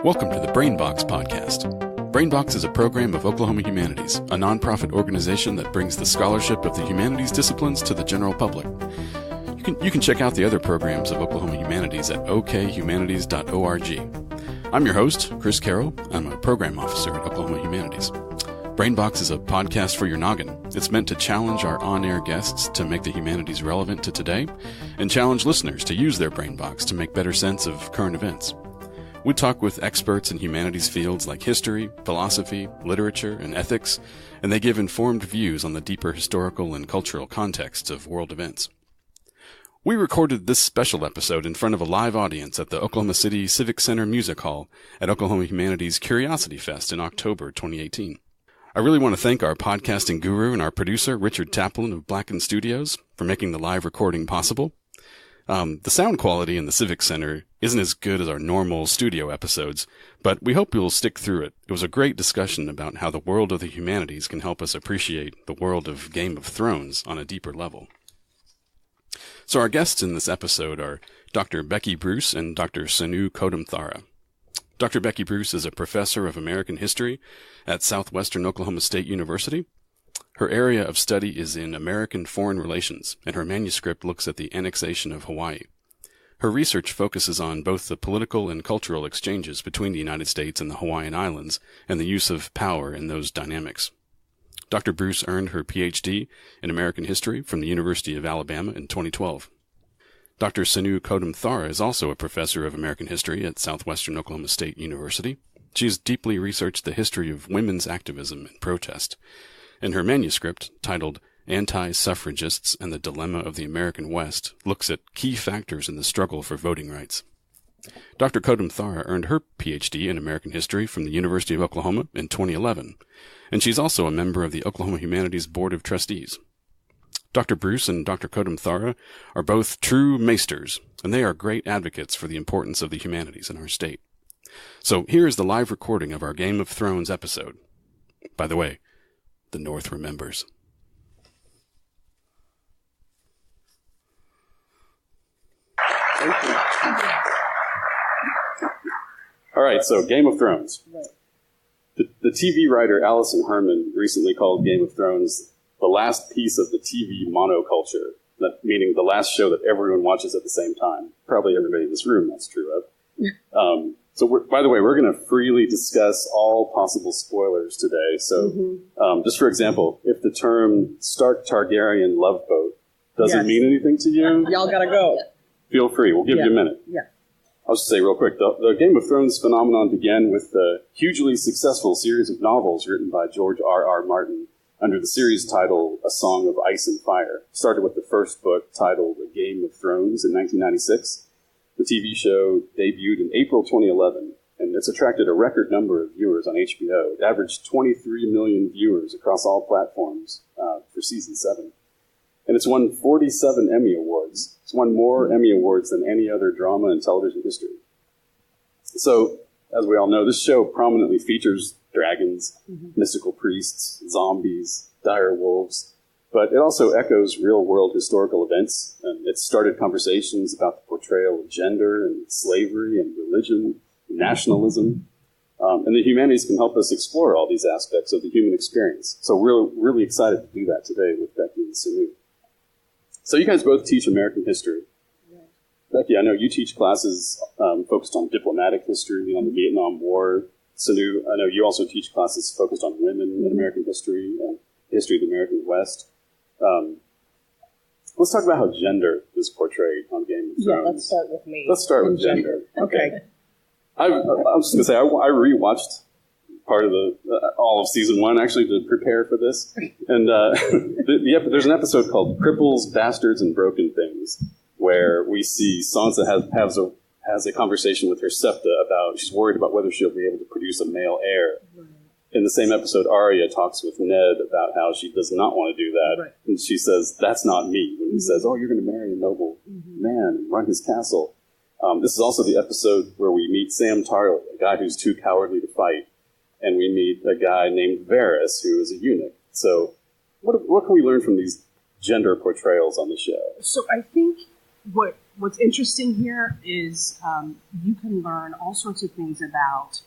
Welcome to the BrainBox podcast. BrainBox is a program of Oklahoma Humanities, a nonprofit organization that brings the scholarship of the humanities disciplines to the general public. You can check out the other programs of Oklahoma Humanities at okhumanities.org. I'm your host, Chris Carroll. I'm a program officer at Oklahoma Humanities. BrainBox is a podcast for your noggin. It's meant to challenge our on-air guests to make the humanities relevant to today and challenge listeners to use their BrainBox to make better sense of current events. We talk with experts in humanities fields like history, philosophy, literature, and ethics, and they give informed views on the deeper historical and cultural contexts of world events. We recorded this special episode in front of a live audience at the Oklahoma City Civic Center Music Hall at Oklahoma Humanities Curiosity Fest in October 2018. I really want to thank our podcasting guru and our producer, Richard Taplin of Blacken Studios, for making the live recording possible. The sound quality in the Civic Center isn't as good as our normal studio episodes, but we hope you'll stick through it. It was a great discussion about how the world of the humanities can help us appreciate the world of Game of Thrones on a deeper level. So our guests in this episode are Dr. Becky Bruce and Dr. Sunu Kodumthara. Dr. Becky Bruce is a professor of American history at Southwestern Oklahoma State University. Her area of study is in American foreign relations, and her manuscript looks at the annexation of Hawaii. Her research focuses on both the political and cultural exchanges between the United States and the Hawaiian Islands and the use of power in those dynamics. Dr. Bruce earned her Ph.D. in American history from the University of Alabama in 2012. Dr. Sunu Kodumthara is also a professor of American history at Southwestern Oklahoma State University. She has deeply researched the history of women's activism and protest. In her manuscript, titled Anti-Suffragists and the Dilemma of the American West, looks at key factors in the struggle for voting rights. Dr. Kodumthara earned her Ph.D. in American history from the University of Oklahoma in 2011, and she's also a member of the Oklahoma Humanities Board of Trustees. Dr. Bruce and Dr. Kodumthara are both true maesters, and they are great advocates for the importance of the humanities in our state. So here is the live recording of our Game of Thrones episode. By the way, the North remembers. All right, so Game of Thrones. The TV writer Alison Herman recently called Game of Thrones the last piece of the TV monoculture, meaning the last show that everyone watches at the same time. Probably everybody in this room that's true of. By the way, we're going to freely discuss all possible spoilers today. So just for example, if the term Stark Targaryen love boat doesn't mean anything to you, y'all got to go. Feel free. We'll give you a minute. Yeah. I'll just say real quick, the Game of Thrones phenomenon began with the hugely successful series of novels written by George R.R. Martin under the series title A Song of Ice and Fire. Started with the first book titled A Game of Thrones in 1996. The TV show debuted in April 2011, and it's attracted a record number of viewers on HBO. It averaged 23 million viewers across all platforms for season 7. And it's won 47 Emmy Awards. It's won more Emmy Awards than any other drama in television history. So, as we all know, this show prominently features dragons, mystical priests, zombies, direwolves, but it also echoes real-world historical events. And it started conversations about the portrayal of gender and slavery and religion, and nationalism. And the humanities can help us explore all these aspects of the human experience. So we're really excited to do that today with Becky and Sunu. So you guys both teach American history. Yeah. Becky, I know you teach classes focused on diplomatic history, on the Vietnam War. Sunu, I know you also teach classes focused on women in American history and history of the American West. Let's talk about how gender is portrayed on Game of Thrones. Yeah, let's start with me. Let's start with gender. Okay. I was just going to say, I rewatched part of all of season 1, actually, to prepare for this. And there's an episode called Cripples, Bastards, and Broken Things, where we see Sansa has a conversation with her septa about, she's worried about whether she'll be able to produce a male heir. Right. In the same episode, Arya talks with Ned about how she does not want to do that. Right. And she says, that's not me. When he says, oh, you're going to marry a noble man and run his castle. This is also the episode where we meet Sam Tarly, a guy who's too cowardly to fight. And we meet a guy named Varys, who is a eunuch. So what can we learn from these gender portrayals on the show? So I think what's interesting here is you can learn all sorts of things about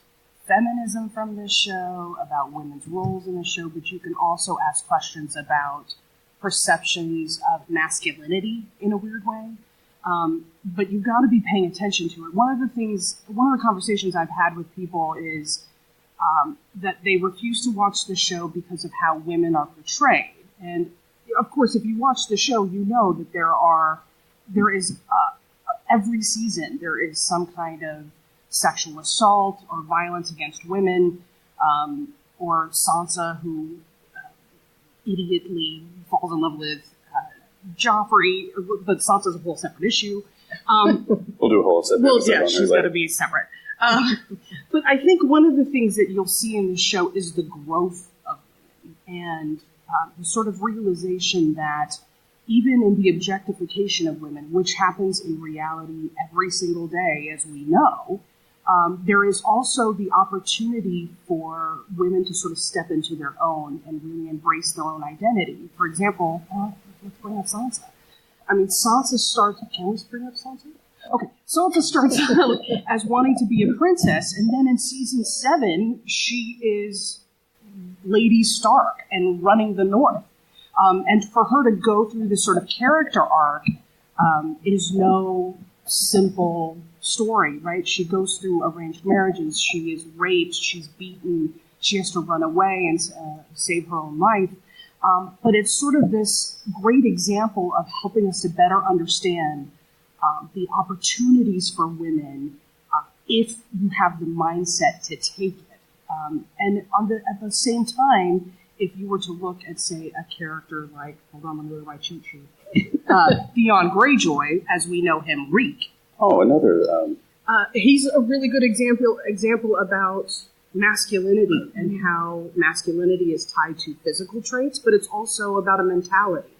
feminism from this show, about women's roles in the show, but you can also ask questions about perceptions of masculinity in a weird way. But you've got to be paying attention to it. One of the conversations I've had with people is that they refuse to watch the show because of how women are portrayed. And of course, if you watch the show, you know that there is every season there is some kind of sexual assault or violence against women, or Sansa who idiotly falls in love with Joffrey, but Sansa's a whole separate issue. We'll do a whole separate episode on her she's got to be separate. But I think one of the things that you'll see in the show is the growth of women and the sort of realization that even in the objectification of women, which happens in reality every single day, as we know, there is also the opportunity for women to sort of step into their own and really embrace their own identity. For example, let's bring up Sansa. I mean, Sansa starts... Can we bring up Sansa? Okay, Sansa starts out as wanting to be a princess, and then in season 7, she is Lady Stark and running the North. And for her to go through this sort of character arc is no simple story, right? She goes through arranged marriages, she is raped, she's beaten, she has to run away and save her own life. But it's sort of this great example of helping us to better understand the opportunities for women if you have the mindset to take it. And at the same time, if you were to look at, say, a character like, hold on, let me go to my cheat sheet, Theon Greyjoy, as we know him, Reek. Oh, another... he's a really good example about masculinity and how masculinity is tied to physical traits, but it's also about a mentality.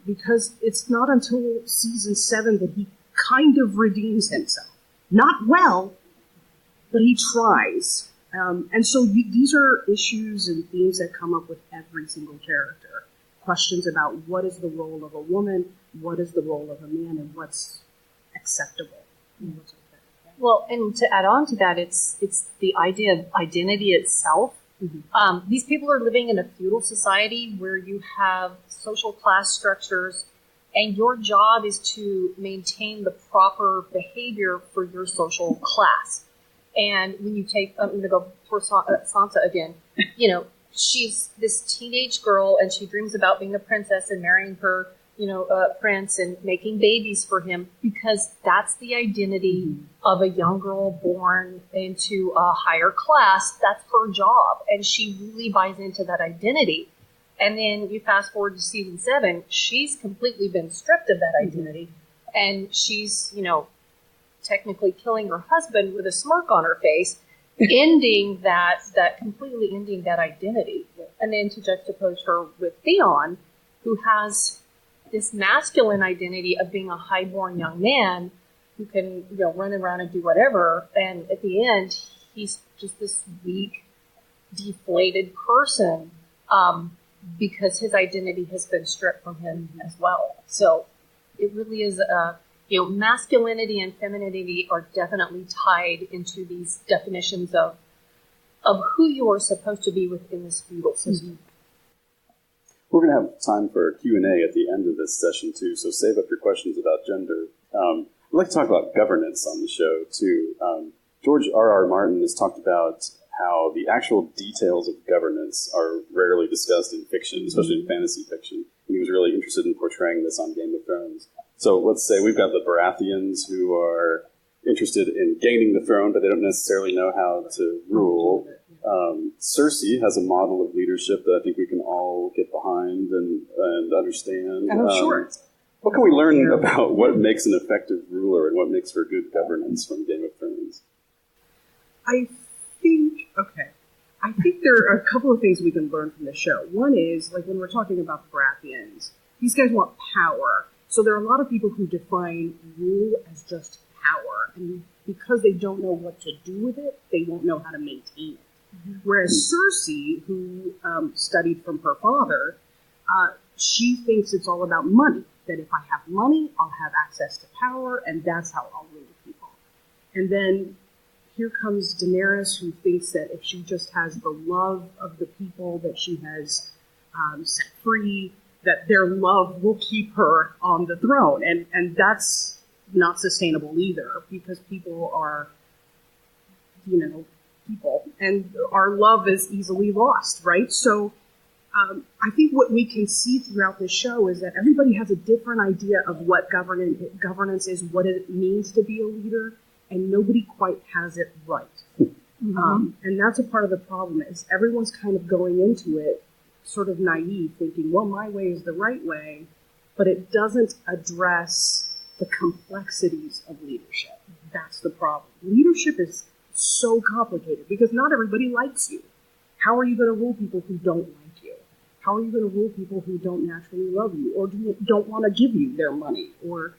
Because it's not until season 7 that he kind of redeems himself. Not well, but he tries. And so these are issues and themes that come up with every single character. Questions about what is the role of a woman, what is the role of a man, and what's acceptable. And what's okay. Well, and to add on to that, it's the idea of identity itself. Mm-hmm. These people are living in a feudal society where you have social class structures, and your job is to maintain the proper behavior for your social class. And when you take, I'm going to go for Sansa again, she's this teenage girl and she dreams about being a princess and marrying her, prince and making babies for him because that's the identity of a young girl born into a higher class. That's her job. And she really buys into that identity. And then you fast forward to season 7, she's completely been stripped of that identity. And she's, technically killing her husband with a smirk on her face, completely ending that identity. And then to juxtapose her with Theon, who has this masculine identity of being a highborn young man who can, run around and do whatever. And at the end, he's just this weak, deflated person, because his identity has been stripped from him as well. So it really is masculinity and femininity are definitely tied into these definitions of who you are supposed to be within this feudal system. We're going to have time for Q&A at the end of this session, too, so save up your questions about gender. I'd like to talk about governance on the show, too. George R.R. Martin has talked about how the actual details of governance are rarely discussed in fiction, especially in fantasy fiction. He was really interested in portraying this on Game of Thrones. So let's say we've got the Baratheons who are interested in gaining the throne, but they don't necessarily know how to rule. Cersei has a model of leadership that I think we can all get behind and understand. Sure. What can we learn about what makes an effective ruler and what makes for good governance from Game of Thrones? I think there are a couple of things we can learn from the show. One is, like when we're talking about the Baratheons, these guys want power. So there are a lot of people who define rule as just power. And because they don't know what to do with it, they won't know how to maintain it. Whereas Cersei, who studied from her father, she thinks it's all about money. that if I have money, I'll have access to power, and that's how I'll rule people. And then here comes Daenerys, who thinks that if she just has the love of the people that she has set free, that their love will keep her on the throne. And that's not sustainable either, because people are, people, and our love is easily lost, right? So I think what we can see throughout this show is that everybody has a different idea of what governance is, what it means to be a leader, and nobody quite has it right. Mm-hmm. And that's a part of the problem, is everyone's kind of going into it sort of naive, thinking, well, my way is the right way, but it doesn't address the complexities of leadership. That's the problem. Leadership is so complicated because not everybody likes you. How are you going to rule people who don't like you? How are you going to rule people who don't naturally love you, or don't want to give you their money, or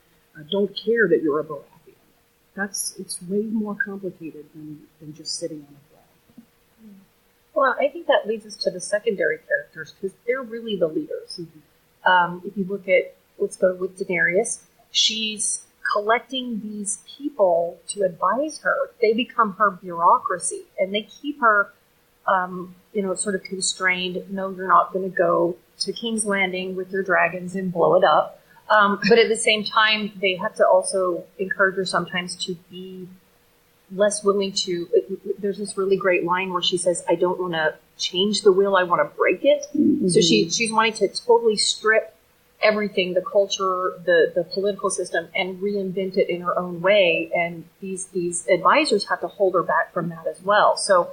don't care that you're a Baratheon? It's way more complicated than just sitting on a throne. Well, I think that leads us to the secondary characters, because they're really the leaders. Mm-hmm. If you look at, let's go with Daenerys, she's collecting these people to advise her. They become her bureaucracy, and they keep her, sort of constrained. No, you're not going to go to King's Landing with your dragons and blow it up. But at the same time, they have to also encourage her sometimes to be less willing to. There's this really great line where she says, I don't want to change the will, I want to break it. Mm-hmm. So she's wanting to totally strip everything, the culture, the political system, and reinvent it in her own way. And these advisors have to hold her back from that as well. So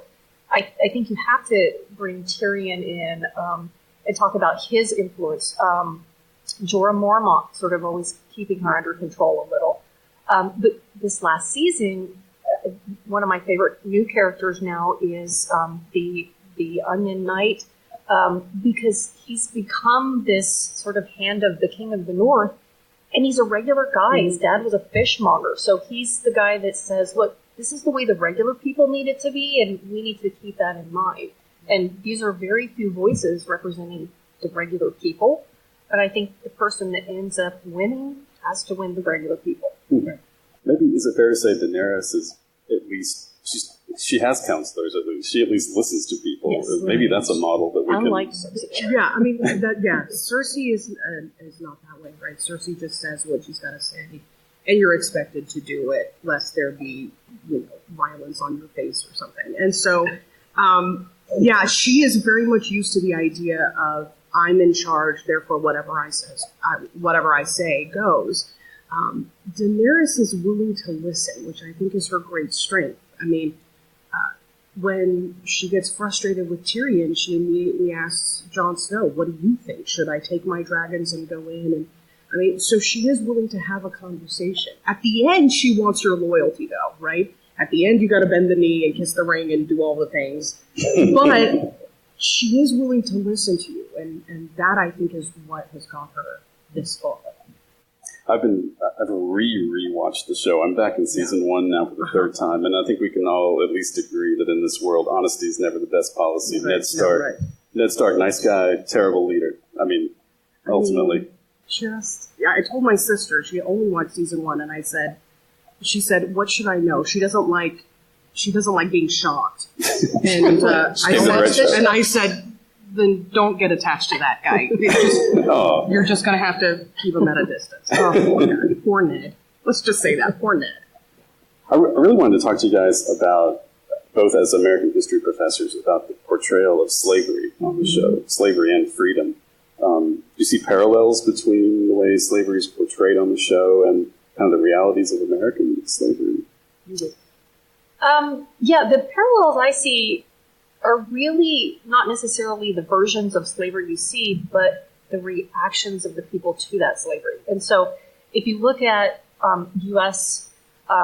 I think you have to bring Tyrion in and talk about his influence. Jorah Mormont sort of always keeping her under control a little. But this last season, one of my favorite new characters now is the Onion Knight, because he's become this sort of hand of the King of the North, and he's a regular guy. His dad was a fishmonger, so he's the guy that says, look, this is the way the regular people need it to be, and we need to keep that in mind. And these are very few voices representing the regular people, but I think the person that ends up winning has to win the regular people. Okay. Maybe is it fair to say Daenerys is at least, she has counselors at least. She at least listens to people. Yes, maybe that's a model that we can... Unlike Cersei. Yeah, I mean, Cersei is not that way, right? Cersei just says what she's got to say, and you're expected to do it, lest there be, violence on your face or something. And so, she is very much used to the idea of, I'm in charge, therefore whatever I say goes. Daenerys is willing to listen, which I think is her great strength. I mean, when she gets frustrated with Tyrion, she immediately asks Jon Snow, what do you think? Should I take my dragons and go in? And so she is willing to have a conversation. At the end, she wants your loyalty, though, right? At the end, you got to bend the knee and kiss the ring and do all the things. But she is willing to listen to you, and that, I think, is what has got her this far. I've re-watched the show. I'm back in season 1 now for the third time, and I think we can all at least agree that in this world, honesty is never the best policy. Right. Ned Stark, nice guy, terrible leader. I mean, ultimately. I told my sister, she only watched season 1, and she said, what should I know? She doesn't like being shocked. And I said, then don't get attached to that guy. You're just going to have to keep him at a distance. Oh, poor Ned. Let's just say that, poor Ned. I really wanted to talk to you guys about, both as American history professors, about the portrayal of slavery on the show, slavery and freedom. Do you see parallels between the way slavery is portrayed on the show and kind of the realities of American slavery? The parallels I see are really not necessarily the versions of slavery you see, but the reactions of the people to that slavery. And so if you look at U.S.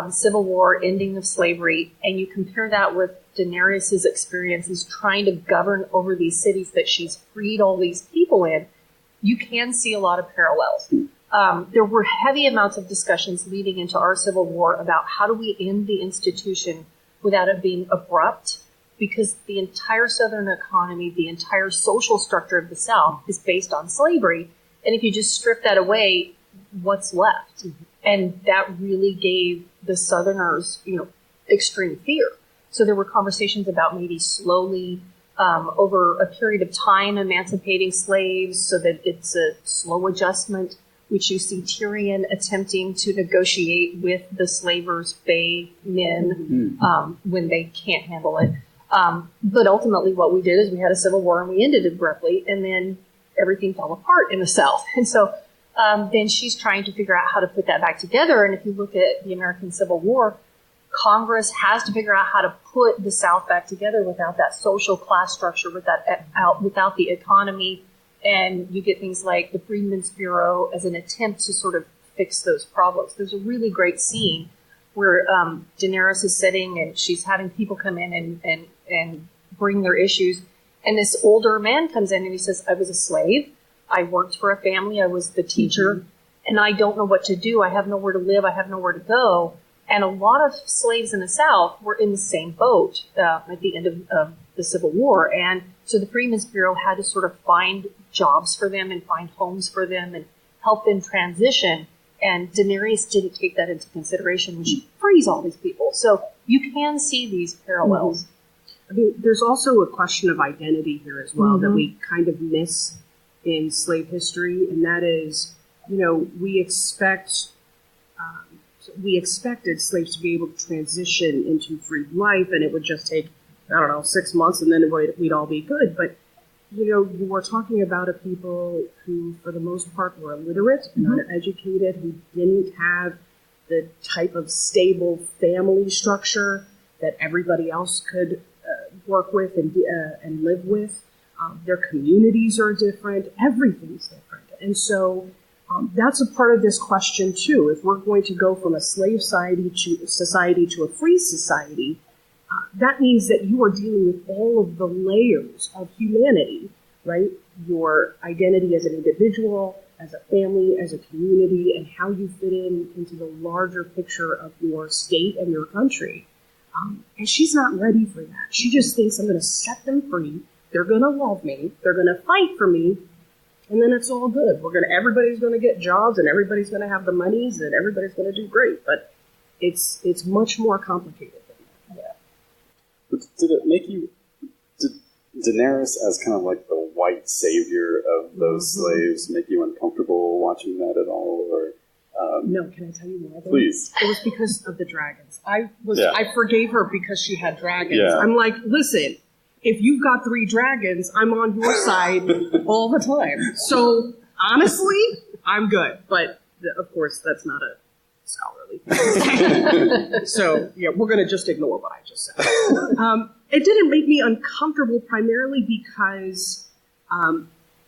Civil War, ending of slavery, and you compare that with Daenerys' experiences trying to govern over these cities that she's freed all these people in, you can see a lot of parallels. There were heavy amounts of discussions leading into our Civil War about how do we end the institution without it being abrupt, because the entire Southern economy, the entire social structure of the South is based on slavery. And if you just strip that away, what's left. And that really gave the Southerners, extreme fear. So there were conversations about maybe slowly, over a period of time, emancipating slaves so that it's a slow adjustment, which you see Tyrion attempting to negotiate with the slavers' bay men when they can't handle it. But ultimately what we did is we had a civil war and we ended it abruptly, and then everything fell apart in the South. And so then she's trying to figure out how to put that back together. And if you look at the American Civil War, Congress has to figure out how to put the South back together without that social class structure, without the economy. And you get things like the Freedmen's Bureau as an attempt to sort of fix those problems. There's a really great scene where Daenerys is sitting and she's having people come in and bring their issues. And this older man comes in and he says, I was a slave. I worked for a family. I was the teacher. And I don't know what to do. I have nowhere to live. I have nowhere to go. And a lot of slaves in the South were in the same boat at the end of the Civil War. And so the Freedmen's Bureau had to sort of find jobs for them and find homes for them and help them transition. And Daenerys didn't take that into consideration when she frees all these people. So you can see these parallels. I mean, there's also a question of identity here as well that we kind of miss in slave history, and that is, we expected slaves to be able to transition into free life, and it would just take, 6 months, and then we'd all be good. But, you were talking about a people who, for the most part, were illiterate and uneducated, who didn't have the type of stable family structure that everybody else could work with and live with. Their communities are different. Everything's different. And so that's a part of this question, too. If we're going to go from a slave society to a free society, that means that you are dealing with all of the layers of humanity, right? Your identity as an individual, as a family, as a community, and how you fit into the larger picture of your state and your country. And she's not ready for that. She just thinks, I'm going to set them free. They're going to love me. They're going to fight for me. And then it's all good. Everybody's going to get jobs, and everybody's going to have the monies, and everybody's going to do great. But it's much more complicated than that. Yeah. But did it make you, did Daenerys as kind of like the white savior of those slaves make you uncomfortable watching that at all? Or no, can I tell you why? Please. It was because of the dragons. I forgave her because she had dragons. Yeah. I'm like, listen, if you've got 3 dragons, I'm on your side all the time. So honestly, I'm good. But of course, that's not a scholarly thing. So yeah, we're going to just ignore what I just said. It didn't make me uncomfortable primarily because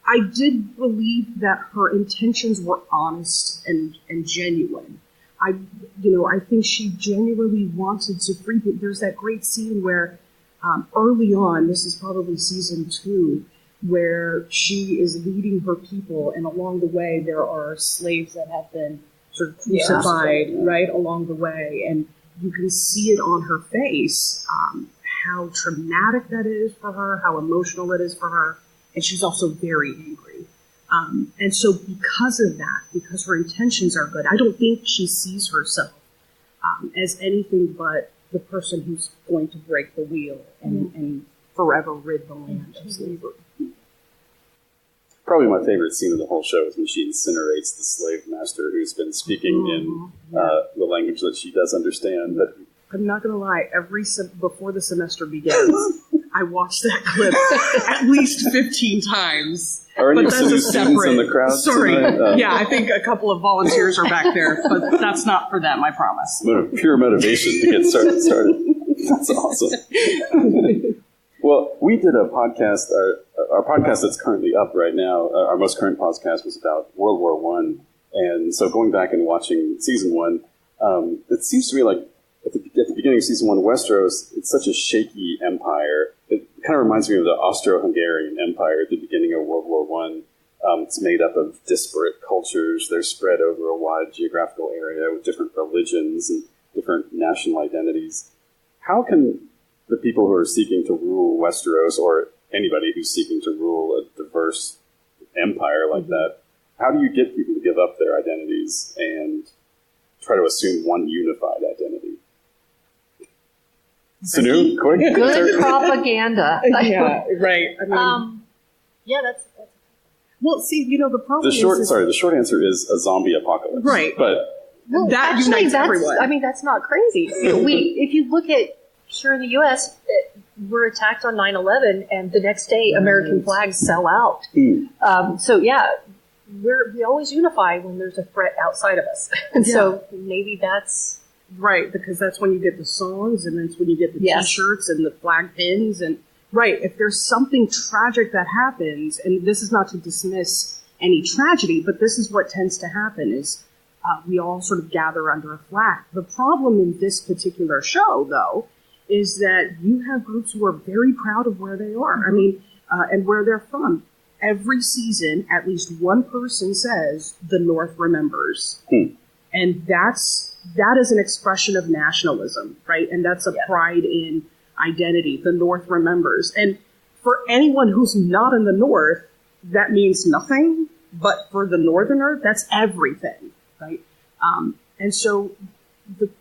I did believe that her intentions were honest and genuine. I think she genuinely wanted to free people. There's that great scene where early on, this is probably season 2, where she is leading her people, and along the way there are slaves that have been sort of crucified right along the way, and you can see it on her face, how traumatic that is for her, how emotional it is for her, and she's also very angry. And so because of that, because her intentions are good, I don't think she sees herself as anything but the person who's going to break the wheel and forever rid the land of slavery. Probably my favorite scene of the whole show is when she incinerates the slave master who's been speaking in the language that she does understand. But I'm not going to lie, before the semester begins, I watched that clip at least 15 times. Are any students in the crowd? Sorry. Yeah, I think a couple of volunteers are back there, but that's not for them, I promise. Pure motivation to get started. That's awesome. Well, we did a podcast, our podcast that's currently up right now, our most current podcast was about World War I. And so going back and watching season 1, it seems to me like at the beginning of season 1, Westeros, it's such a shaky empire. It kind of reminds me of the Austro-Hungarian Empire at the beginning of World War I. It's made up of disparate cultures. They're spread over a wide geographical area with different religions and different national identities. How can the people who are seeking to rule Westeros, or anybody who's seeking to rule a diverse empire like that, how do you get people to give up their identities and try to assume one unified identity? Sunu, quick. Good propaganda. Yeah, right. I mean, yeah, that's well, see, you know, the problem The short answer is a zombie apocalypse. Right. But well, that actually, unites everyone. I mean, that's not crazy. If you look at here in the U.S., we're attacked on 9/11, and the next day, American flags sell out. So yeah, we always unify when there's a threat outside of us, and so maybe that's right, because that's when you get the songs, and that's when you get the T-shirts and the flag pins, and right. If there's something tragic that happens, and this is not to dismiss any tragedy, but this is what tends to happen is we all sort of gather under a flag. The problem in this particular show, though, is that you have groups who are very proud of where they are. I mean, and where they're from. Every season, at least one person says, the North remembers. And that is an expression of nationalism, right? And that's a pride in identity. The North remembers. And for anyone who's not in the North, that means nothing. But for the Northerner, that's everything, right? And so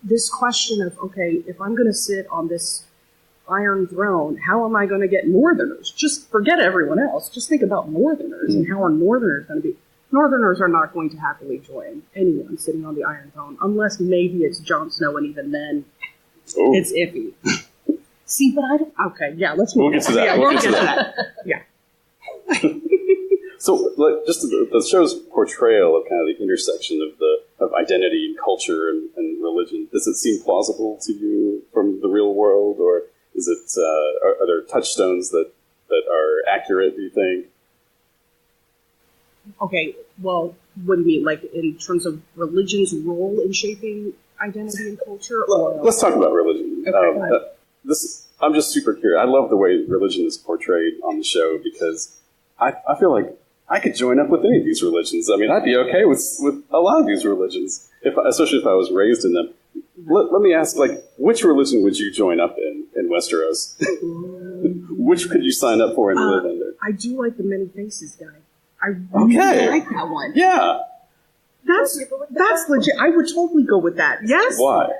this question of, okay, if I'm going to sit on this iron throne, how am I going to get Northerners? Just forget everyone else. Just think about Northerners and how are Northerners going to be. Northerners are not going to happily join anyone sitting on the Iron Throne, unless maybe it's Jon Snow, and even then, it's iffy. See, but I don't... Okay, yeah, let's move on. We'll get to that. Yeah, we'll get to that. Yeah. So, like, just the show's portrayal of kind of the intersection of identity and culture and religion, does it seem plausible to you from the real world, or is it are there touchstones that are accurate, do you think? Okay, well, what do you mean? Like, in terms of religion's role in shaping identity and culture? Or... Let's talk about religion. Okay, I'm just super curious. I love the way religion is portrayed on the show because I feel like I could join up with any of these religions. I mean, I'd be okay with a lot of these religions, especially if I was raised in them. Let me ask, like, which religion would you join up in Westeros? Which could you sign up for and live under? I do like the Many Faces guy. I really like that one. Yeah. That's legit. I would totally go with that. Yes. Why?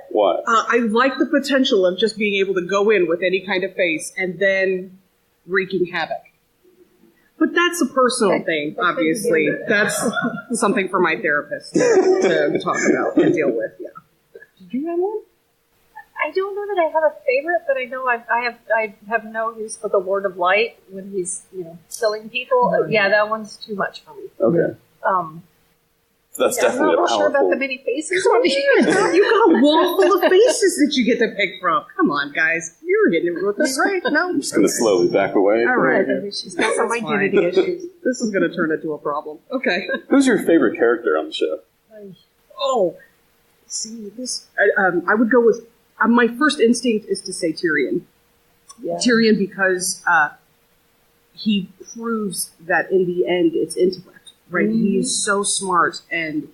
I like the potential of just being able to go in with any kind of face and then wreaking havoc. But that's a personal thing, obviously. That's something for my therapist to talk about and deal with. Yeah. Did you have one? I don't know that I have a favorite, but I know I have no use for the Lord of Light when he's killing people. Yeah, that one's too much for me. Okay. That's definitely I'm not a powerful... sure about the many faces one. You got a wall full of faces that you get to pick from. Come on, guys. You're hitting it with me, right? No. I'm just going to slowly back away. All right. She's got some identity issues. This is going to turn into a problem. Okay. Who's your favorite character on the show? Oh. See, this... I would go with... my first instinct is to say Tyrion. Yeah. Tyrion because he proves that in the end it's intellect. Right, he is so smart, and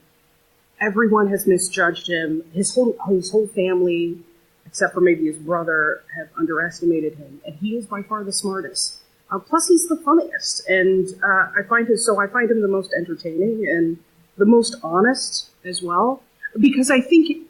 everyone has misjudged him. His whole family, except for maybe his brother, have underestimated him, and he is by far the smartest. Plus, he's the funniest, and I find him the most entertaining and the most honest as well. Because I think,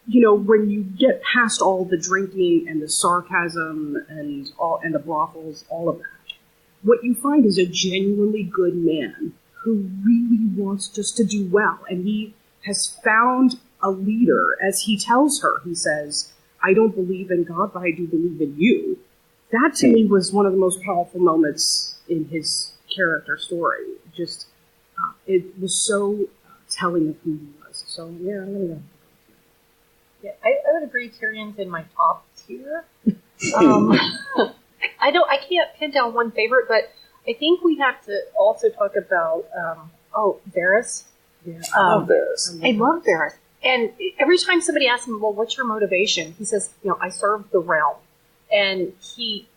when you get past all the drinking and the sarcasm and the brothels, all of that, what you find is a genuinely good man who really wants just to do well. And he has found a leader, as he tells her. He says, I don't believe in God, but I do believe in you. That, to me, was one of the most powerful moments in his character story. Just, it was so telling of who he was. So, yeah, I'm going to go. Yeah, I would agree Tyrion's in my top tier. I can't pin down one favorite, but I think we have to also talk about, Varys. Yeah, I love Varys. I love Varys. And every time somebody asks him, well, what's your motivation? He says, I serve the realm. And he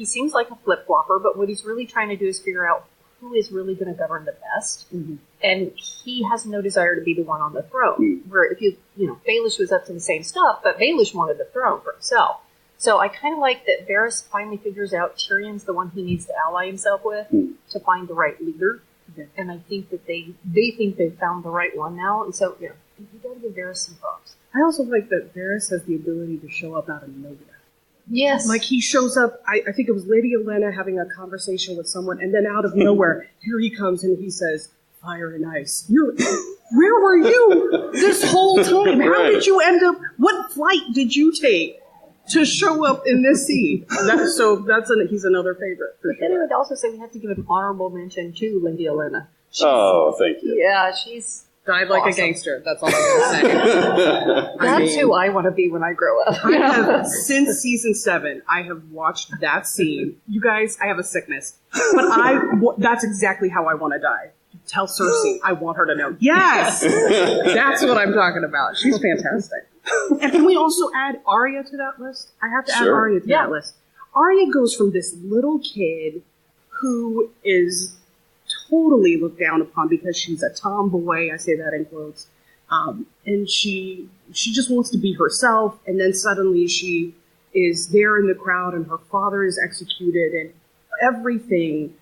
seems like a flip-flopper, but what he's really trying to do is figure out who is really going to govern the best. Mm-hmm. And he has no desire to be the one on the throne. Mm-hmm. Where if Baelish was up to the same stuff, but Baelish wanted the throne for himself. So I kind of like that Varys finally figures out Tyrion's the one he needs to ally himself with to find the right leader. Yeah. And I think that they think they've found the right one now. And so, you got to give Varys some props. I also like that Varys has the ability to show up out of nowhere. Yes. Like he shows up, I think it was Lady Olenna having a conversation with someone, and then out of nowhere, here he comes and he says, "Fire and ice." Where were you this whole time? How did you end up, what flight did you take to show up in this scene? He's another favorite. But then I would also say we have to give an honorable mention to Lady Olenna. Thank you. Yeah, she's died like awesome. A gangster. That's all I'm going to say. That's who I want to be when I grow up. Since season 7, I have watched that scene. You guys, I have a sickness. But that's exactly how I want to die. Tell Cersei, I want her to know. Yes! That's what I'm talking about. She's fantastic. And can we also add Arya to that list? I have to add Arya to that list. Arya goes from this little kid who is totally looked down upon because she's a tomboy. I say that in quotes. And she just wants to be herself. And then suddenly she is there in the crowd and her father is executed and everything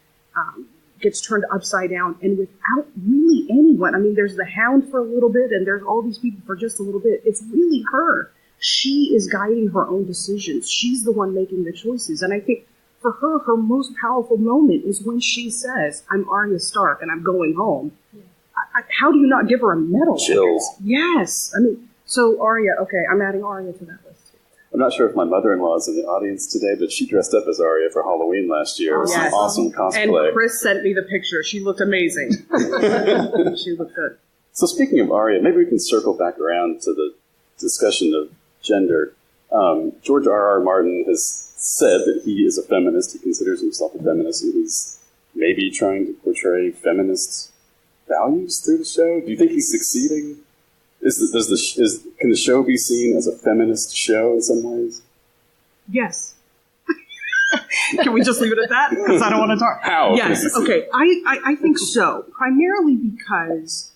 gets turned upside down. And without really anyone, I mean, there's the Hound for a little bit and there's all these people for just a little bit. It's really her. She is guiding her own decisions. She's the one making the choices. And I think for her, her most powerful moment is when she says, "I'm Arya Stark and I'm going home." Yeah. How do you not give her a medal? Chills. Yes. I mean, so Arya, okay, I'm adding Arya to that list. I'm not sure if my mother-in-law is in the audience today, but she dressed up as Arya for Halloween last year. It was some awesome cosplay. And Chris sent me the picture. She looked amazing. She looked good. So speaking of Arya, maybe we can circle back around to the discussion of gender. George R.R. Martin has said that he is a feminist. He considers himself a feminist, and he's maybe trying to portray feminist values through the show. Do you think he's succeeding? Can the show be seen as a feminist show in some ways? Yes. Can we just leave it at that? Because I don't want to talk. How? Yes. Okay. I think so. Primarily because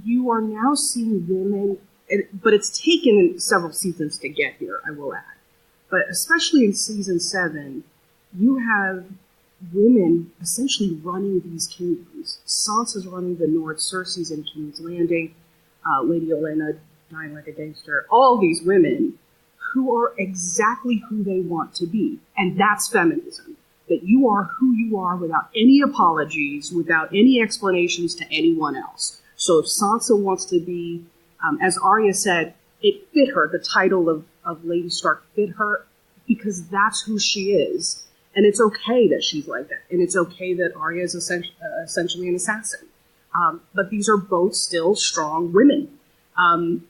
you are now seeing women, but it's taken several seasons to get here, I will add. But especially in season 7, you have women essentially running these kingdoms. Sansa's running the North, Cersei's in King's Landing, Lady Olenna dying like a gangster. All these women who are exactly who they want to be. And that's feminism. That you are who you are without any apologies, without any explanations to anyone else. So if Sansa wants to be, as Arya said, it fit her. The title of Lady Stark fit her because that's who she is. And it's okay that she's like that. And it's okay that Arya is essentially an assassin. But these are both still strong women. And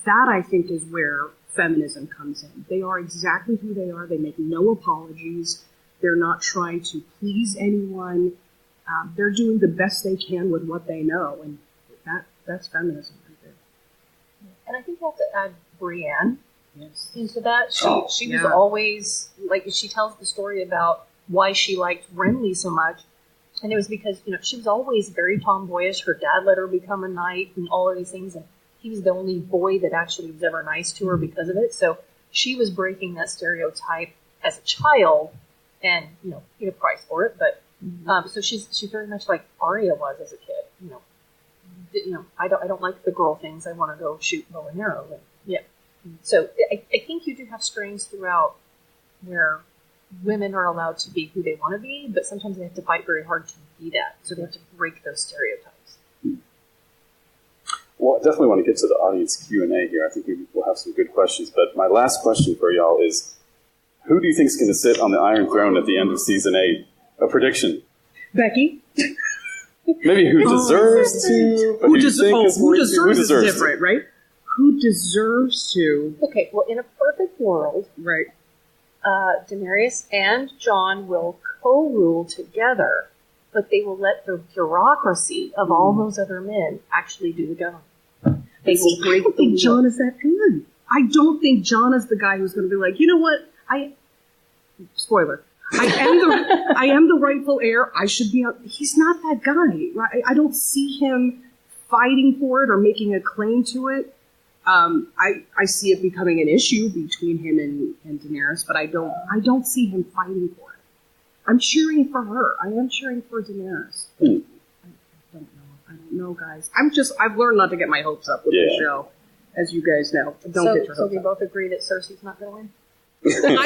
that, I think, is where feminism comes in. They are exactly who they are. They make no apologies. They're not trying to please anyone. They're doing the best they can with what they know. And that's feminism right there. And I think you have to add Brienne into that. She was yeah. always, like, she tells the story about why she liked Renly so much. And it was because, she was always very tomboyish. Her dad let her become a knight and all of these things. And he was the only boy that actually was ever nice to her because of it. So she was breaking that stereotype as a child and, paid a price for it. But, so she's very much like Arya was as a kid. I don't like the girl things. I want to go shoot bow and arrow. And, yeah. So I think you do have strains throughout where women are allowed to be who they want to be, but sometimes they have to fight very hard to be that. So they have to break those stereotypes. Well, I definitely want to get to the audience Q&A here. I think we will have some good questions. But my last question for y'all is, who do you think is going to sit on the Iron Throne at the end of Season 8? A prediction. Becky? Maybe who deserves to? Who deserves is different, right? Who deserves to? Okay, well, in a perfect world, right? Daenerys and Jon will co-rule together, but they will let the bureaucracy of all those other men actually do the government. They will break the wheel. Jon is that good. I don't think Jon is the guy who's going to be like, you know what? Spoiler. I am the rightful heir. I should be. He's not that guy. Right? I don't see him fighting for it or making a claim to it. I see it becoming an issue between him and Daenerys, but I don't see him fighting for it. I'm cheering for her. I am cheering for Daenerys. I don't know, guys. I've learned not to get my hopes up with the show, as you guys know. Don't get your hopes up. So we both agree that Cersei's not going to win?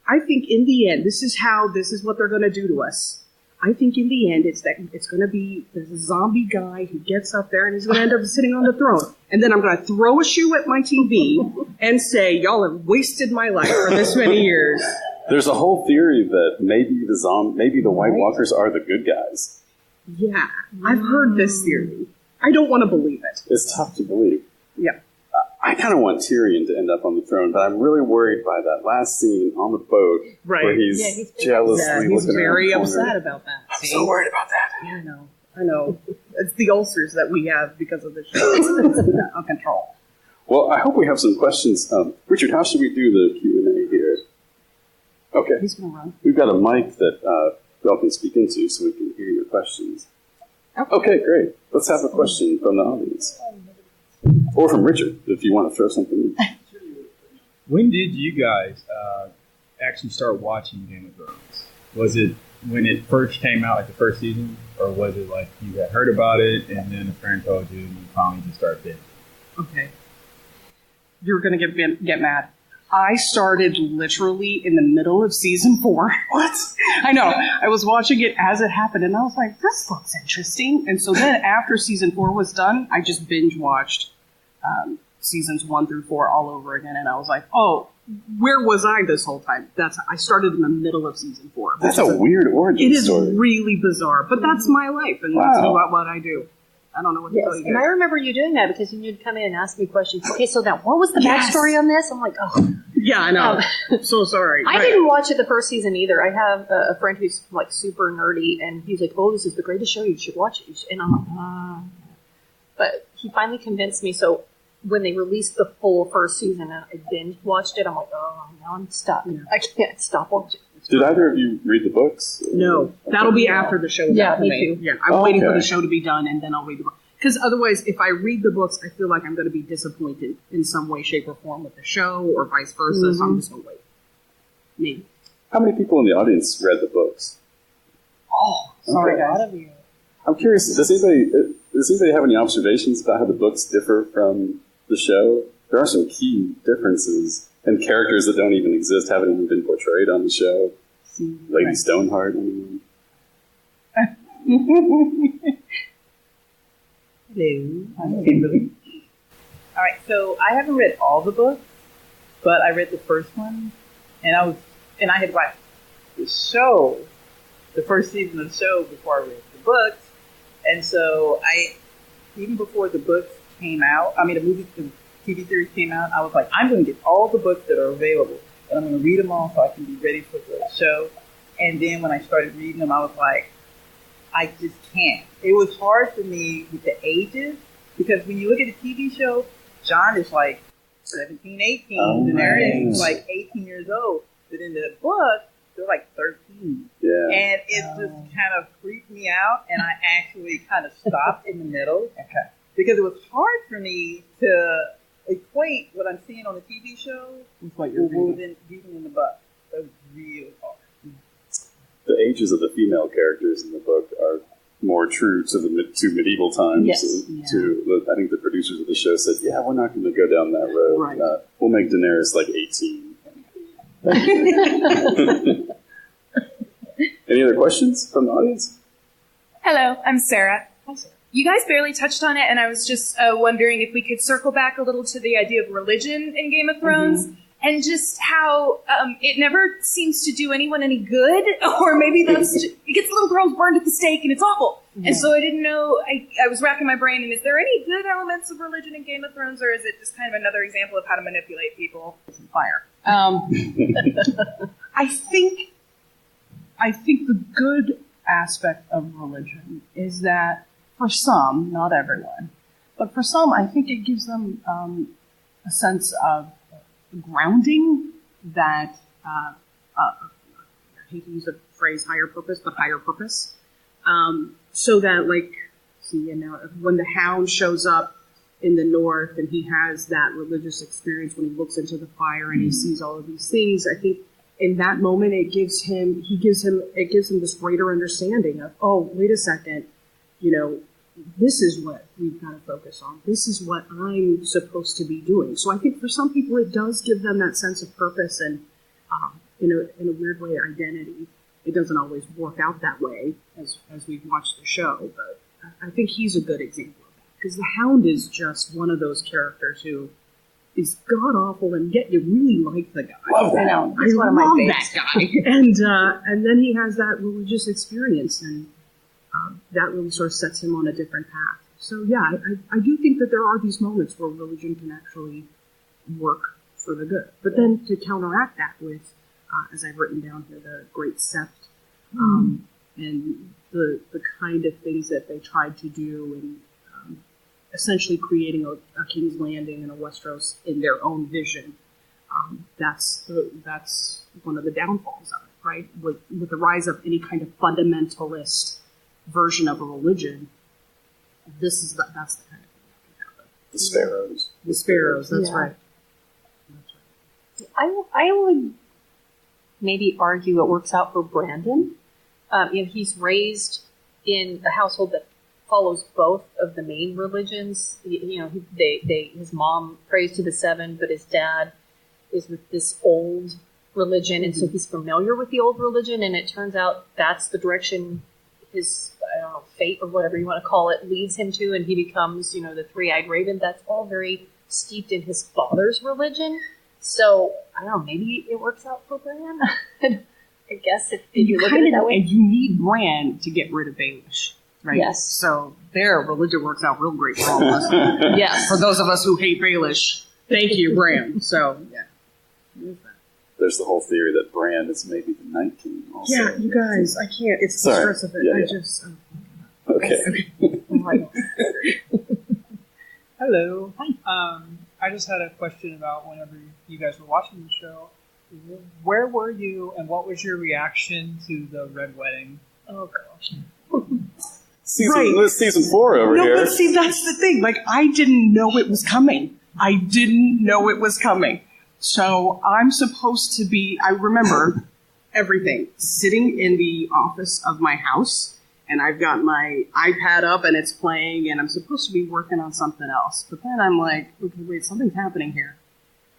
I think in the end, this is what they're going to do to us. I think in the end, it's going to be the zombie guy who gets up there and he's going to end up sitting on the throne. And then I'm going to throw a shoe at my TV and say, y'all have wasted my life for this many years. There's a whole theory that maybe the White Walkers are the good guys. Yeah, I've heard this theory. I don't want to believe it. It's tough to believe. Yeah. I kind of want Tyrion to end up on the throne, but I'm really worried by that last scene on the boat where he's jealously he's looking very around the corner. upset about that. I'm so worried about that. Yeah, I know. It's the ulcers that we have because of the show. It's out of control. Well, I hope we have some questions. Richard, how should we do the Q&A here? Okay. He's going to run. We've got a mic that y'all can speak into so we can hear your questions. Okay, great. Let's have a question from the audience. Or from Richard, if you want to throw something in. When did you guys actually start watching Game of Thrones? Was it when it first came out, like the first season? Or was it like you had heard about it and then a friend told you and you finally just started binging? Okay. You're going to get mad. I started literally in the middle of season 4. What? I know. I was watching it as it happened, and I was like, this looks interesting. And so then after season 4 was done, I just binge watched seasons 1 through 4 all over again, and I was like, oh, where was I this whole time? I started in the middle of season 4. That's a weird origin story. It is really bizarre, but that's my life, and that's what I do. I don't know what to tell you guys. And I remember you doing that because you'd come in and ask me questions. Okay, so now what was the backstory on this? I'm like, oh. Yeah, I know. So sorry. I didn't watch it the first season either. I have a friend who's like super nerdy, and he's like, oh, this is the greatest show. You should watch it. And I'm like, But he finally convinced me. So when they released the full first season and I binge watched it, I'm like, oh, now I'm stuck. Yeah. I can't stop watching. Did either of you read the books? No. That'll be after the show is out. Me too. Yeah, I'm waiting for the show to be done, and then I'll read the book. Because otherwise, if I read the books, I feel like I'm going to be disappointed in some way, shape, or form with the show, or vice versa, so I'm just going to wait. Me. How many people in the audience read the books? Oh, sorry, guys. A lot of you. I'm curious, does anybody have any observations about how the books differ from the show? There are some key differences, and characters that don't even exist haven't even been portrayed on the show. Lady Stoneheart, anyone? Hello. All right, so I haven't read all the books, but I read the first one, and I had watched the show, the first season of the show before I read the books, and so even before the books came out, the TV series came out, I was like, I'm going to get all the books that are available, and I'm going to read them all so I can be ready for the show. And then when I started reading them, I was like, I just can't. It was hard for me with the ages, because when you look at a TV show, John is like 17, 18, Daenerys is like 18 years old. But in the book, they're like 13. Yeah. And it just kind of freaked me out, and I actually kind of stopped in the middle. Okay. Because it was hard for me to equate what I'm seeing on the TV show with what you're reading in the book. It was really hard. The ages of the female characters in the book are more true to medieval times. Yes. I think the producers of the show said, yeah, we're not going to go down that road. Right. We'll make Daenerys like 18. Any other questions from the audience? Hello, I'm Sarah. Hi, Sarah. You guys barely touched on it, and I was just wondering if we could circle back a little to the idea of religion in Game of Thrones, and just how it never seems to do anyone any good, or maybe it gets little girls burned at the stake, and it's awful. Yeah. And so I didn't know, I was racking my brain, and is there any good elements of religion in Game of Thrones, or is it just kind of another example of how to manipulate people? Fire. I think the good aspect of religion is that for some, not everyone, but for some, I think it gives them a sense of grounding that, I hate to use the phrase higher purpose, but higher purpose. So that, when the Hound shows up in the north and he has that religious experience when he looks into the fire and he sees all of these things, I think in that moment, it gives him this greater understanding of, oh, wait a second, this is what we've got to focus on. This is what I'm supposed to be doing. So I think for some people, it does give them that sense of purpose and, in a weird way, identity. It doesn't always work out that way as we've watched the show, but I think he's a good example of that. Because the Hound is just one of those characters who is god-awful, and yet you really like the guy. Love the Hound. I one of my love favorites. that guy. And then he has that religious experience, and that really sort of sets him on a different path. So yeah, I do think that there are these moments where religion can actually work for the good. But then to counteract that with, as I've written down here, the Great Sept, and the kind of things that they tried to do, and essentially creating a King's Landing and a Westeros in their own vision. That's one of the downfalls of it, right? With the rise of any kind of fundamentalist version of a religion, that's the kind of thing that can happen. The Sparrows. The Sparrows, that's Yeah. right. I would maybe argue it works out for Brandon. He's raised in a household that follows both of the main religions. His mom prays to the seven, but his dad is with this old religion, and so he's familiar with the old religion, and it turns out that's the direction his, fate or whatever you want to call it, leads him to, and he becomes, the three-eyed raven. That's all very steeped in his father's religion. So, I don't know, maybe it works out for Bran. I guess if you look at it that way. And you need Bran to get rid of Baelish, right? Yes. So their religion works out real great for all of us. Yes. For those of us who hate Baelish, thank you, Bran. So, yeah. There's the whole theory that Bran is maybe the Night King also. Yeah, you guys, I can't. It's the Sorry. stress of it. Yeah. Okay. Hello. Hi. I just had a question about whenever you guys were watching the show. Where were you, and what was your reaction to the Red Wedding? Oh, gosh. Season 4 over No, here. but see, that's the thing. Like, I didn't know it was coming. So I'm supposed to be, I remember everything, sitting in the office of my house, and I've got my iPad up and it's playing, and I'm supposed to be working on something else. But then I'm like, okay, wait, something's happening here.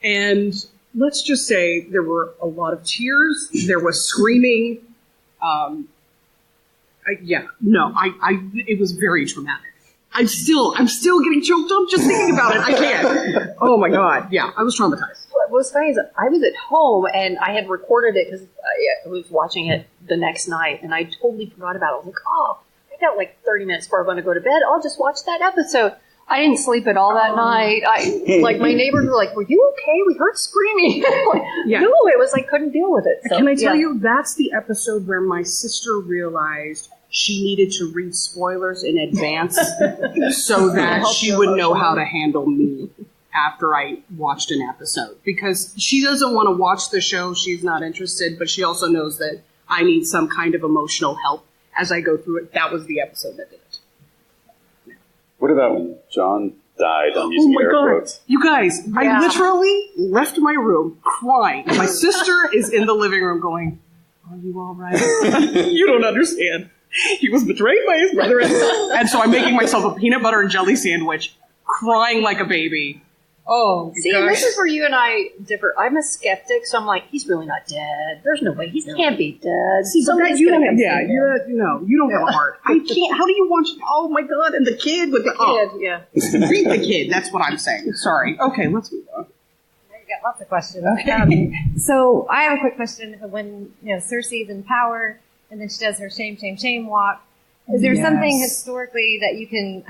And let's just say there were a lot of tears, there was screaming. It was very traumatic. I'm still getting choked up just thinking about it. I can't. Oh my God. Yeah, I was traumatized. What was funny is I was at home and I had recorded it because I was watching it the next night and I totally forgot about it. I was like, oh, I got like 30 minutes before I'm going to go to bed. I'll just watch that episode. I didn't sleep at all that night. My neighbors were like, were you okay? We heard screaming. Yeah. No, it was like, couldn't deal with it. So, Can I tell you, that's the episode where my sister realized she needed to read spoilers in advance so that she would know how to handle me after I watched an episode. Because she doesn't want to watch the show, she's not interested, but she also knows that I need some kind of emotional help as I go through it. That was the episode that did it. What about when John died? I'm using air quotes. You guys, Yeah. I literally left my room crying. My sister is in the living room going, are you all right? You don't understand. He was betrayed by his brother. And so I'm making myself a peanut butter and jelly sandwich, crying like a baby. Oh, See, gosh. this is where you and I differ. I'm a skeptic, so I'm like, he's really not dead. There's no way. He can't be dead. See, but Somebody's you gonna don't, come yeah, save him. you don't have a heart. I can't, how do you watch, oh my God, and the kid with the, Kid, yeah. read the kid, that's what I'm saying. Sorry. Okay, let's move on. You got lots of questions. So I have a quick question. When Cersei's in power, and then she does her shame walk, is there something historically that you can,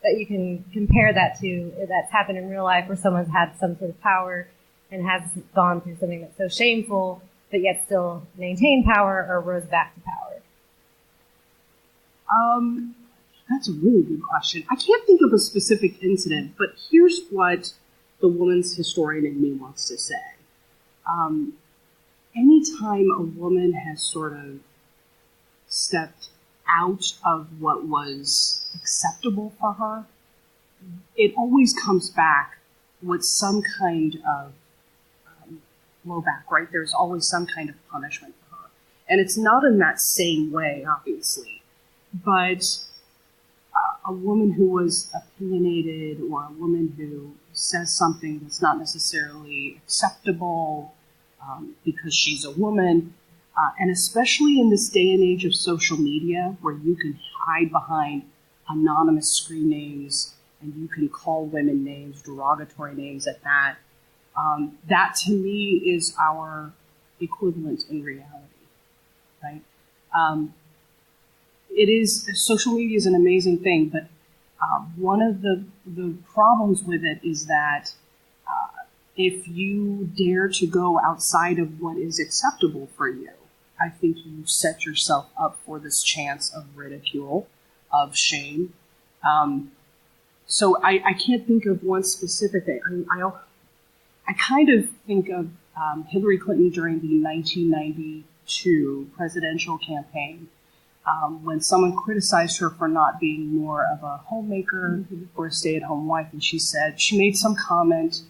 that you can compare that to that's happened in real life where someone's had some sort of power and has gone through something that's so shameful, but yet still maintained power or rose back to power? That's a really good question. I can't think of a specific incident, but here's what the woman's historian in me wants to say. Anytime a woman has sort of stepped out of what was acceptable for her, it always comes back with some kind of blowback, right? There's always some kind of punishment for her. And it's not in that same way, obviously, but a woman who was opinionated or a woman who says something that's not necessarily acceptable because she's a woman, and especially in this day and age of social media where you can hide behind anonymous screen names and you can call women names, derogatory names at that, that to me is our equivalent in reality, right? It is, social media is an amazing thing, but one of the problems with it is that if you dare to go outside of what is acceptable for you, I think you set yourself up for this chance of ridicule, of shame. So I can't think of one specific thing. I kind of think of Hillary Clinton during the 1992 presidential campaign, when someone criticized her for not being more of a homemaker or a stay-at-home wife, and she made some comment,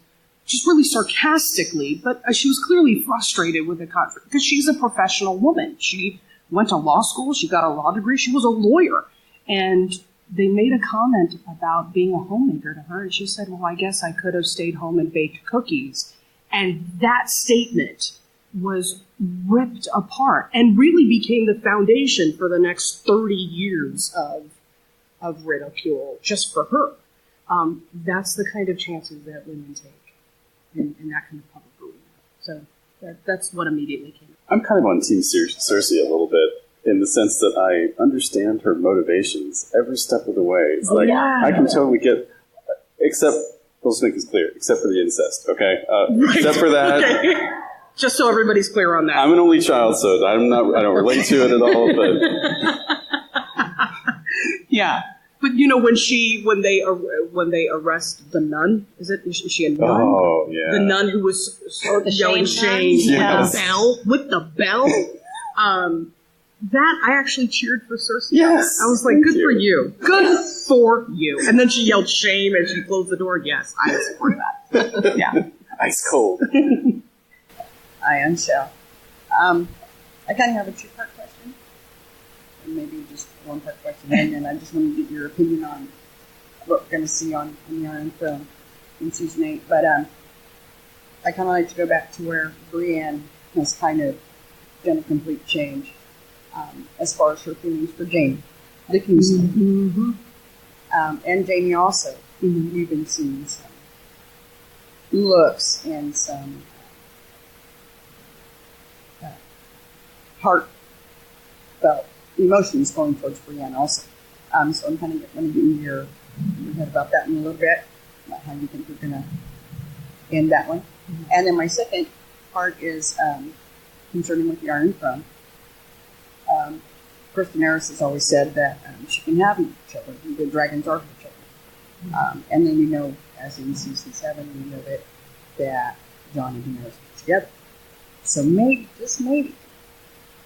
just really sarcastically, but she was clearly frustrated with the conflict because she's a professional woman. She went to law school, she got a law degree, she was a lawyer, and they made a comment about being a homemaker to her, and she said, well, I guess I could have stayed home and baked cookies. And that statement was ripped apart and really became the foundation for the next 30 years of ridicule just for her. That's the kind of chances that women take in that kind of public arena. So that's what immediately came up. I'm kind of on Team Cersei a little bit in the sense that I understand her motivations every step of the way. It's like, I can totally get, except, let's make this clear, except for the incest, okay? Right. Except for that. Okay. Just so everybody's clear on that. I'm an only child, so I don't relate to it at all, but. Yeah. But you know, when they arrest the nun, is she a nun? Oh, yeah. The nun who was yelling shame with the bell. That I actually cheered for Cersei. Yes. I was like, good for you. Good for you. And then she yelled shame and she closed the door. Yes, I support that. Yeah. Ice cold. I am Shell. I kind of have a two-part question. And maybe just one-part question. And then I just want to get your opinion on what we're going to see on the Iron Throne in Season 8. But I kind of like to go back to where Brienne has kind of done a complete change. As far as her feelings for Jaime, the Kingsman. Mm-hmm. And Jaime also. Mm-hmm. We've been seeing some looks and some heartfelt emotions going towards Brienne also. So I'm kind of going to get in your head about that in a little bit, about how you think we're going to end that one. Mm-hmm. And then my second part is concerning with the Iron Throne. Kristen Harris has always said that she can have no children. The dragons are her children. Mm-hmm. And then we know, as in Season 7, we know that Jon and Daenerys get together. So maybe, just maybe,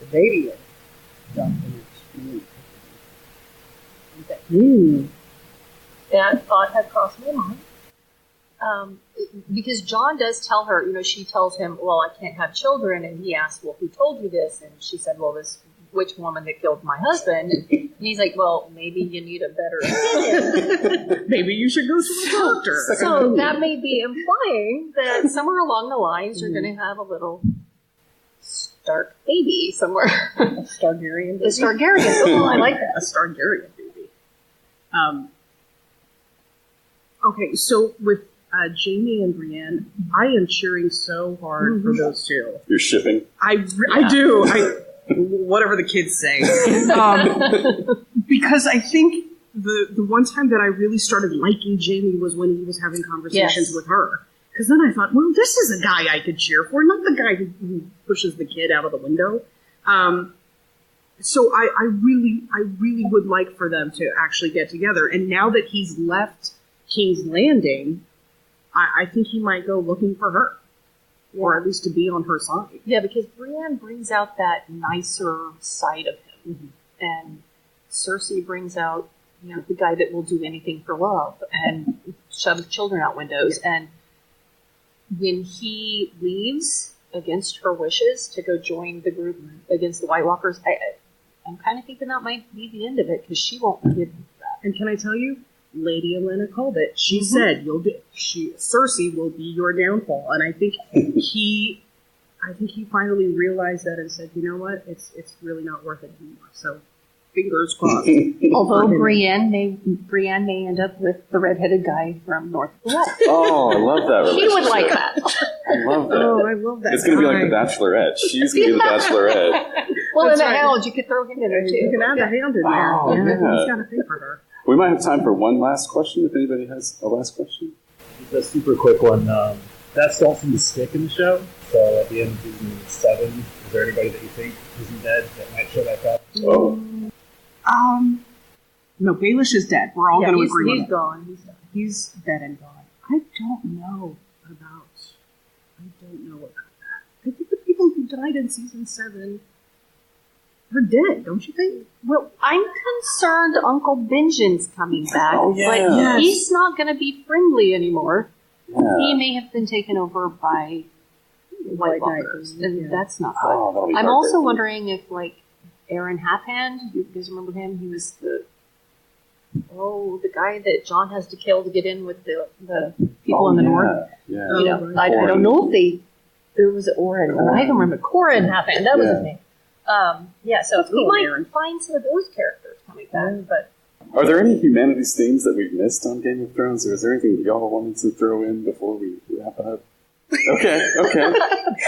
the baby of Jon and Daenerys. Okay. That thought had crossed my mind. Because Jon does tell her, she tells him, well, I can't have children. And he asks, well, who told you this? And she said, well, this which woman that killed my husband. And he's like, well, maybe you need a better opinion. Maybe you should go to a doctor. So that may be implying that somewhere along the lines you're going to have a little Stark baby somewhere. A Stargarian baby. A Stargarian. Oh, I like that. A Stargarian baby. Okay, so with Jaime and Brienne, I am cheering so hard for those two. You're shipping? I do. Whatever the kids say. Because I think the one time that I really started liking Jaime was when he was having conversations with her. Because then I thought, well, this is a guy I could cheer for, not the guy who pushes the kid out of the window. So I really would like for them to actually get together. And now that he's left King's Landing, I think he might go looking for her. Or at least to be on her side. Yeah, because Brienne brings out that nicer side of him. Mm-hmm. And Cersei brings out, the guy that will do anything for love and shove children out windows. And when he leaves against her wishes to go join the group against the White Walkers. I'm kind of thinking that might be the end of it because she won't give that. And can I tell you, Lady Elena called it. She said, Cersei will be your downfall. And I think he finally realized that and said, you know what, it's really not worth it anymore. So fingers crossed. Although Brienne may end up with the redheaded guy from North of the Wall. Oh, I love that relationship. He would like that. I love that. Oh, I love that. It's going to be like The Bachelorette. She's going to be The Bachelorette. Well, in the Hound, you could throw him in there too. You can add the Hound in there. Oh, yeah. He's got to pay for her. We might have time for one last question, if anybody has a last question. Just a super quick one. That don't seem to stick in the show. So at the end of season 7, is there anybody that you think isn't dead that might show back up? Oh. No, Baelish is dead. We're all going to agree on he's it. gone. He's gone. He's dead and gone. I don't know about that. I think the people who died in season 7 are dead, don't you think? Well, I'm concerned Uncle Benjen's coming back, but he's not going to be friendly anymore. Yeah. He may have been taken over by White Walkers, and that's not good. Oh, I'm also wondering if, like, Aaron Halfhand, you guys remember him? He was the guy that John has to kill to get in with the people in the north. Yeah. You know, I don't know if there was Oren. I don't remember. Corin Halfhand, that was his name. So we might find some of those characters coming back, but. Are there any humanities themes that we've missed on Game of Thrones, or is there anything y'all wanted to throw in before we wrap up? Okay.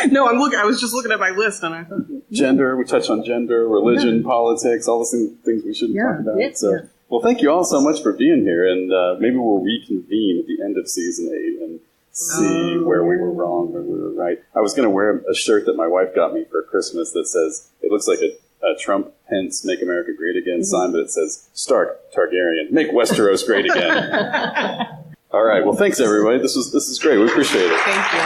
No, I was just looking at my list, and I thought gender. We touched on gender, religion, politics, all those things we shouldn't talk about. Well, thank you all so much for being here, and maybe we'll reconvene at the end of season 8 and see where we were wrong, where we were right. I was going to wear a shirt that my wife got me for Christmas that says, it looks like a Trump Pence Make America Great Again sign, but it says Stark Targaryen Make Westeros Great Again. All right. Well, thanks everybody. This is great. We appreciate it. thank you.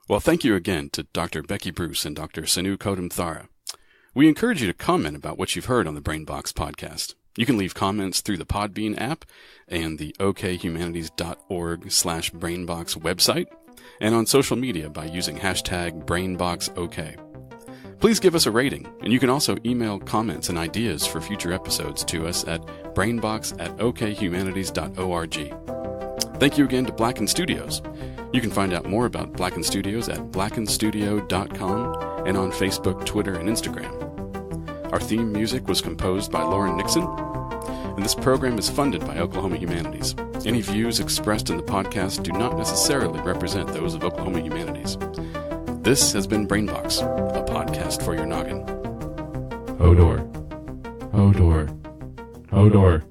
Well, thank you again to Dr. Becky Bruce and Dr. Sunu Kodumthara. We encourage you to comment about what you've heard on the BrainBox podcast. You can leave comments through the Podbean app and the okhumanities.org/BrainBox website, and on social media by using hashtag BrainBoxOK. Please give us a rating, and you can also email comments and ideas for future episodes to us at brainbox@okhumanities.org. Thank you again to Blacken Studios. You can find out more about Blacken Studios at blackenstudio.com and on Facebook, Twitter, and Instagram. Our theme music was composed by Lauren Nixon, and this program is funded by Oklahoma Humanities. Any views expressed in the podcast do not necessarily represent those of Oklahoma Humanities. This has been BrainBox, a podcast for your noggin. Hodor. Hodor. Hodor.